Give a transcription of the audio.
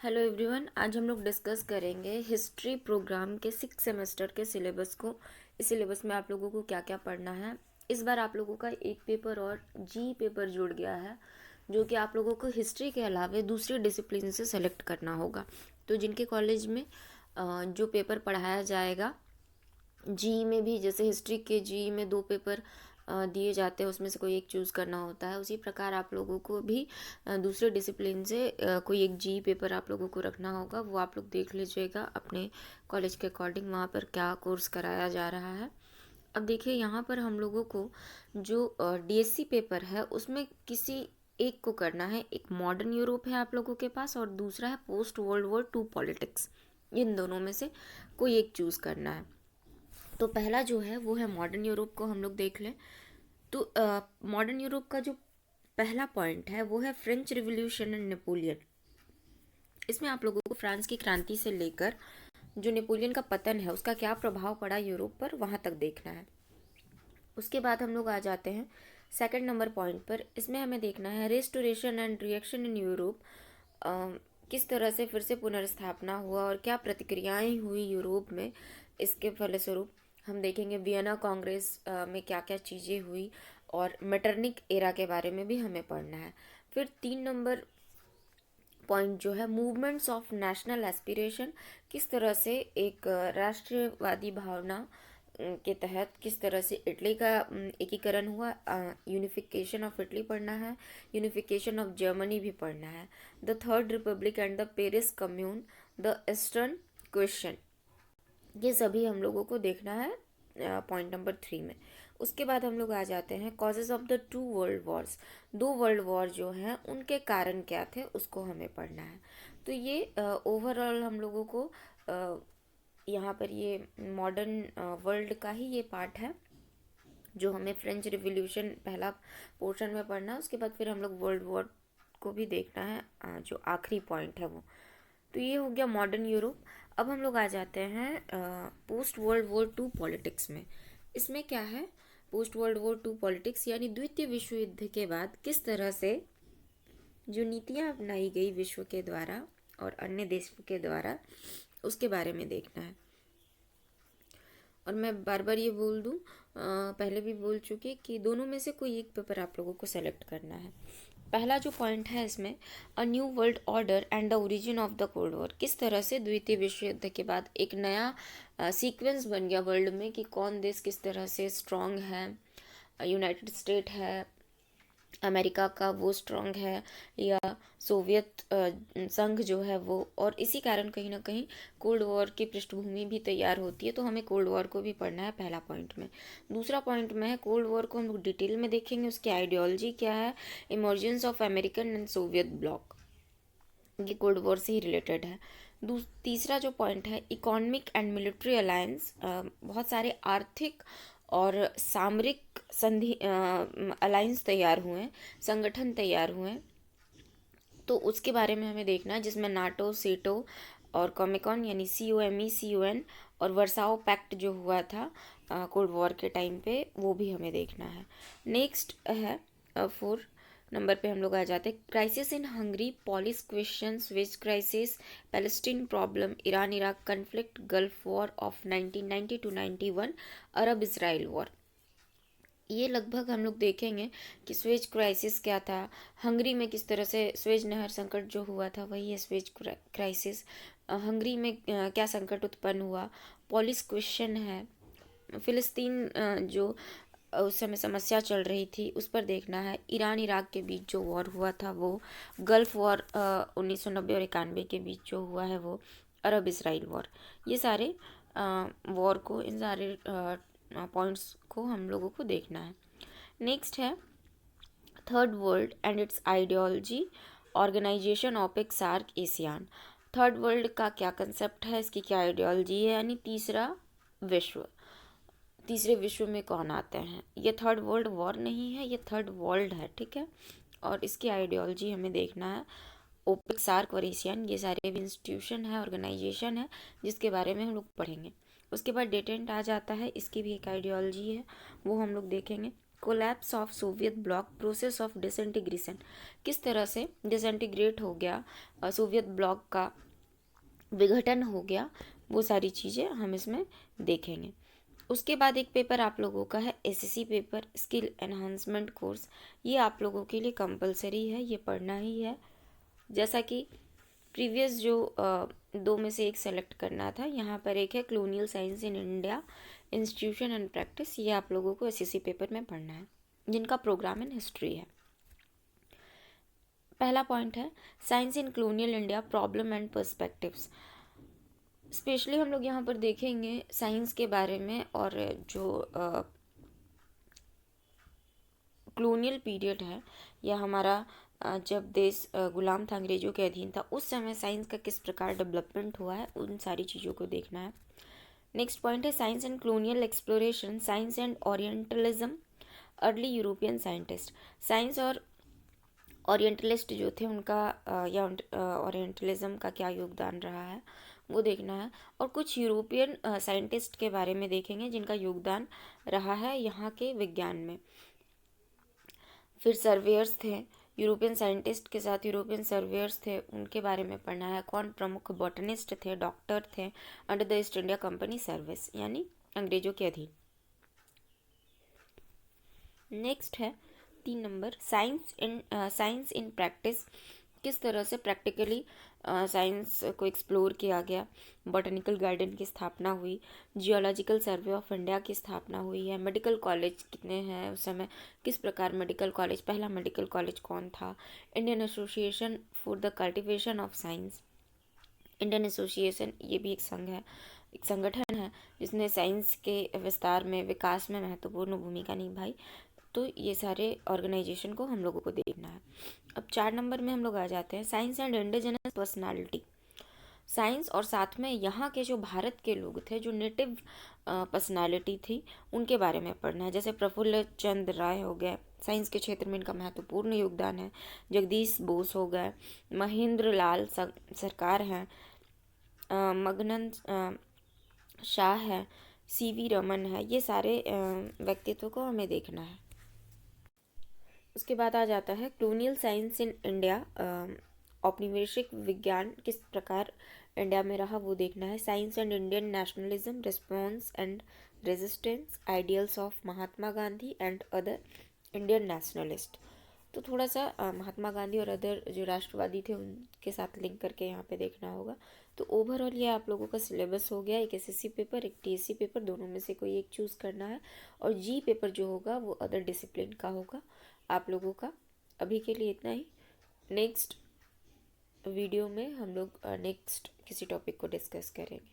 Hello everyone, आज हम लोग डिस्कस करेंगे हिस्ट्री प्रोग्राम के 6 सेमेस्टर के सिलेबस को। इस सिलेबस में आप लोगों को क्या क्या पढ़ना है। इस बार आप लोगों का एक पेपर और जी पेपर जुड़ गया है, जो कि आप लोगों को हिस्ट्री के अलावा दूसरे डिसिप्लिन से सेलेक्ट करना होगा। तो जिनके कॉलेज में जो पेपर पढ़ाया जाएगा, जी में भी जैसे हिस्ट्री के जी में 2 पेपर दिए जाते हैं, उसमें से कोई एक चूज़ करना होता है। उसी प्रकार आप लोगों को भी दूसरे डिसिप्लिन से कोई एक जी पेपर आप लोगों को रखना होगा। वो आप लोग देख लीजिएगा अपने कॉलेज के अकॉर्डिंग वहाँ पर क्या कोर्स कराया जा रहा है। अब देखिए, यहाँ पर हम लोगों को जो डीएससी पेपर है उसमें किसी एक को करना है। एक मॉडर्न यूरोप है आप लोगों के पास, और दूसरा है पोस्ट वर्ल्ड वॉर 2 पॉलिटिक्स। इन दोनों में से कोई एक चूज़ करना है। तो पहला जो है वो है मॉडर्न यूरोप को हम लोग देख लें। तो मॉडर्न यूरोप का जो पहला पॉइंट है वो है फ्रेंच रिवॉल्यूशन एंड नेपोलियन। इसमें आप लोगों को फ्रांस की क्रांति से लेकर जो नेपोलियन का पतन है उसका क्या प्रभाव पड़ा यूरोप पर, वहाँ तक देखना है। उसके बाद हम लोग आ जाते हैं सेकंड नंबर पॉइंट पर। इसमें हमें देखना है restoration and reaction in Europe. किस तरह से फिर से पुनर्स्थापना हुआ और क्या प्रतिक्रियाएं हुई यूरोप में। इसके फलस्वरूप हम देखेंगे वियना कांग्रेस में क्या क्या चीज़ें हुई, और मेटरनिक एरा के बारे में भी हमें पढ़ना है। फिर 3 नंबर पॉइंट जो है मूवमेंट्स ऑफ नेशनल एस्पिरेशन। किस तरह से एक राष्ट्रवादी भावना के तहत किस तरह से इटली का एकीकरण हुआ। यूनिफिकेशन ऑफ इटली पढ़ना है, यूनिफिकेशन ऑफ जर्मनी भी पढ़ना है, the third Republic and the Paris commune, the eastern question. ये सभी हम लोगों को देखना है पॉइंट नंबर 3 में। उसके बाद हम लोग आ जाते हैं causes of the 2 world Wars. 2 world war जो हैं उनके कारण क्या थे उसको हमें पढ़ना है। तो ये ओवरऑल हम लोगों को यहाँ पर ये मॉडर्न वर्ल्ड का ही ये पार्ट है जो हमें फ्रेंच रिवॉल्यूशन पहला पोर्शन में पढ़ना है। उसके बाद फिर हम लोग वर्ल्ड वॉर को भी देखना है, जो आखिरी पॉइंट है वो। तो ये हो गया मॉडर्न यूरोप। अब हम लोग आ जाते हैं पोस्ट वर्ल्ड वॉर 2 पॉलिटिक्स में। इसमें क्या है, पोस्ट वर्ल्ड वॉर 2 पॉलिटिक्स यानी द्वितीय विश्व युद्ध के बाद किस तरह से जो नीतियाँ अपनाई गई विश्व के द्वारा और अन्य देशों के द्वारा, उसके बारे में देखना है। और मैं बार बार ये बोल दूँ, पहले भी बोल चुकी कि दोनों में से कोई एक पेपर आप लोगों को सेलेक्ट करना है। पहला जो पॉइंट है इसमें a new world order and the origin of the cold war. किस तरह से द्वितीय विश्व युद्ध के बाद एक नया सीक्वेंस बन गया वर्ल्ड में कि कौन देश किस तरह से स्ट्रांग है। यूनाइटेड स्टेट है अमेरिका का, वो स्ट्रांग है, या सोवियत संघ जो है वो। और इसी कारण कहीं ना कहीं कोल्ड वॉर की पृष्ठभूमि भी तैयार होती है। तो हमें कोल्ड वॉर को भी पढ़ना है पहला पॉइंट में। दूसरा पॉइंट में है कोल्ड वॉर को हम लोग डिटेल में देखेंगे, उसकी आइडियोलॉजी क्या है, emergence of American and Soviet block, ये कोल्ड वॉर से ही रिलेटेड है। तीसरा जो पॉइंट है इकोनॉमिक एंड मिलिट्री अलायंस। बहुत सारे आर्थिक और सामरिक संधि अलायंस तैयार हुए हैं, संगठन तैयार हुए हैं। तो उसके बारे में हमें देखना है, जिसमें नाटो, सेटो और कॉमिकॉन यानी COME, CON और वर्साओ पैक्ट जो हुआ था कोल्ड वॉर के टाइम पे, वो भी हमें देखना है। नेक्स्ट है 4 नंबर पे हम लोग आ जाते हैं crisis in Hungary, Polish question, Suez crisis, Palestine problem, Iran Iraq conflict, Gulf war of 1990 to 91, Arab Israel war. ये लगभग हम लोग देखेंगे कि स्वेज क्राइसिस क्या था, हंगरी में किस तरह से स्वेज नहर संकट जो हुआ था वही है स्वेज क्राइसिस। हंगरी में क्या संकट उत्पन्न हुआ, पॉलिस क्वेश्चन है, फिलिस्तीन जो उस समय समस्या चल रही थी उस पर देखना है, ईरान इराक के बीच जो वॉर हुआ था वो, गल्फ वॉर 1990 और 91 के बीच जो हुआ है वो, अरब इसराइल वॉर। ये सारे वॉर को, इन सारे पॉइंट्स को हम लोगों को देखना है। नेक्स्ट है third world and it's ideology, organisation OPEC SAARC ASEAN. Third world का क्या कंसेप्ट है, इसकी क्या आइडियोलॉजी है, यानी तीसरा विश्व, तीसरे विश्व में कौन आते हैं। ये थर्ड वर्ल्ड वॉर नहीं है, ये थर्ड वर्ल्ड है, ठीक है। और इसकी आइडियोलॉजी हमें देखना है। ओपेक सार्क और एशियन, ये सारे भी इंस्टीट्यूशन है, ऑर्गेनाइजेशन है, जिसके बारे में हम लोग पढ़ेंगे। उसके बाद डेटेंट आ जाता है, इसकी भी एक आइडियोलॉजी है, वो हम लोग देखेंगे। Collapse of Soviet block, process of disintegration, किस तरह से डिसइंटीग्रेट हो गया सोवियत ब्लॉक का विघटन हो गया, वो सारी चीज़ें हम इसमें देखेंगे। उसके बाद एक पेपर आप लोगों का है SSC paper skill enhancement course. ये आप लोगों के लिए कंपलसरी है, ये पढ़ना ही है। जैसा कि प्रीवियस जो दो में से एक सेलेक्ट करना था, यहाँ पर एक है colonial science in India institution and practice, ये आप लोगों को एसएससी पेपर में पढ़ना है, जिनका प्रोग्राम इन हिस्ट्री है। पहला पॉइंट है science in colonial India problem and perspectives. Specially हम लोग यहाँ पर देखेंगे साइंस के बारे में, और जो कॉलोनियल पीरियड है या हमारा जब देश गुलाम था, अंग्रेजों के अधीन था, उस समय साइंस का किस प्रकार डेवलपमेंट हुआ है, उन सारी चीज़ों को देखना है। नेक्स्ट पॉइंट है science and colonial exploration, science and orientalism, early European scientist. Science और ओरिएंटलिस्ट जो थे उनका या ओरिएंटलिज्म का क्या योगदान रहा है वो देखना है। और कुछ यूरोपियन साइंटिस्ट के बारे में देखेंगे जिनका योगदान रहा है यहाँ के विज्ञान में। फिर सर्वेयर्स थे, यूरोपियन साइंटिस्ट के साथ यूरोपियन सर्वेयर्स थे, उनके बारे में पढ़ना है। कौन प्रमुख बॉटनिस्ट थे, डॉक्टर थे under the east India company service, यानी अंग्रेजों के अधीन। नेक्स्ट है 3 नंबर साइंस इन प्रैक्टिस, किस तरह से प्रैक्टिकली साइंस को एक्सप्लोर किया गया। बॉटनिकल गार्डन की स्थापना हुई, जियोलॉजिकल सर्वे ऑफ इंडिया की स्थापना हुई है। मेडिकल कॉलेज कितने हैं उस समय, किस प्रकार मेडिकल कॉलेज, पहला मेडिकल कॉलेज कौन था। Indian association for the cultivation of science, Indian association ये भी एक संघ है, एक संगठन है जिसने साइंस के विस्तार में, विकास में महत्वपूर्ण भूमिका निभाई। तो ये सारे ऑर्गेनाइजेशन को हम लोगों को देखना है। अब 4 नंबर में हम लोग आ जाते हैं science and indigenous personality. Science और साथ में यहाँ के जो भारत के लोग थे, जो नेटिव पर्सनालिटी थी, उनके बारे में पढ़ना है। जैसे प्रफुल्ल चंद्र राय हो गए, साइंस के क्षेत्र में इनका महत्वपूर्ण योगदान है। जगदीश बोस हो गए, महेंद्र लाल सरकार हैं, मगनंद शाह है, सीवी रमन है, ये सारे व्यक्तित्व को हमें देखना है। उसके बाद आ जाता है कॉलोनियल साइंस इन इंडिया, औपनिवेशिक विज्ञान किस प्रकार इंडिया में रहा वो देखना है। Science and Indian nationalism, response and resistance, ideals of Mahatma Gandhi and other Indian nationalist. तो थोड़ा सा महात्मा गांधी और अदर जो राष्ट्रवादी थे उनके साथ लिंक करके यहाँ पे देखना होगा। तो ओवरऑल ये आप लोगों का सिलेबस हो गया। एक एसएससी पेपर, एक टीएससी पेपर, दोनों में से कोई एक चूज़ करना है। और जी पेपर जो होगा वो अदर डिसिप्लिन का होगा आप लोगों का। अभी के लिए इतना ही। नेक्स्ट वीडियो में हम लोग नेक्स्ट किसी टॉपिक को डिस्कस करेंगे।